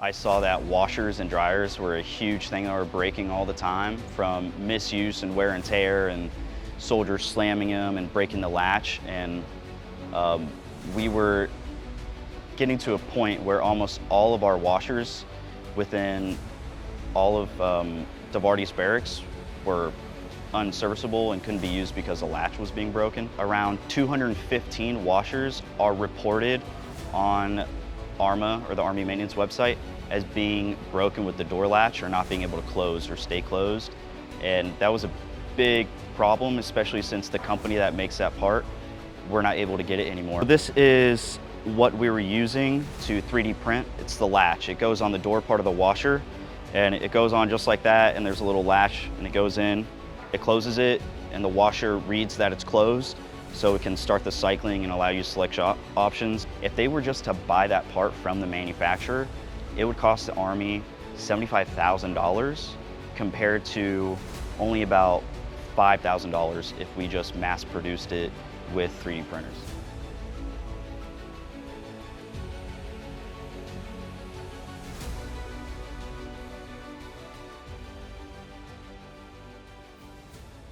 I saw that washers and dryers were a huge thing that were breaking all the time from misuse and wear and tear and soldiers slamming them and breaking the latch. And we were getting to a point where almost all of our washers within all of DeVardy's barracks were unserviceable and couldn't be used because the latch was being broken. Around 215 washers are reported on ARMA, or the Army Maintenance website, as being broken with the door latch or not being able to close or stay closed. And that was a big problem, especially since the company that makes that part, we're not able to get it anymore. This is what we were using to 3D print. It's the latch. It goes on the door part of the washer, and it goes on just like that, and there's a little latch, and it goes in, it closes it, and the washer reads that it's closed, so it can start the cycling and allow you to select options. If they were just to buy that part from the manufacturer, it would cost the Army $75,000 compared to only about $5,000 if we just mass produced it with 3D printers.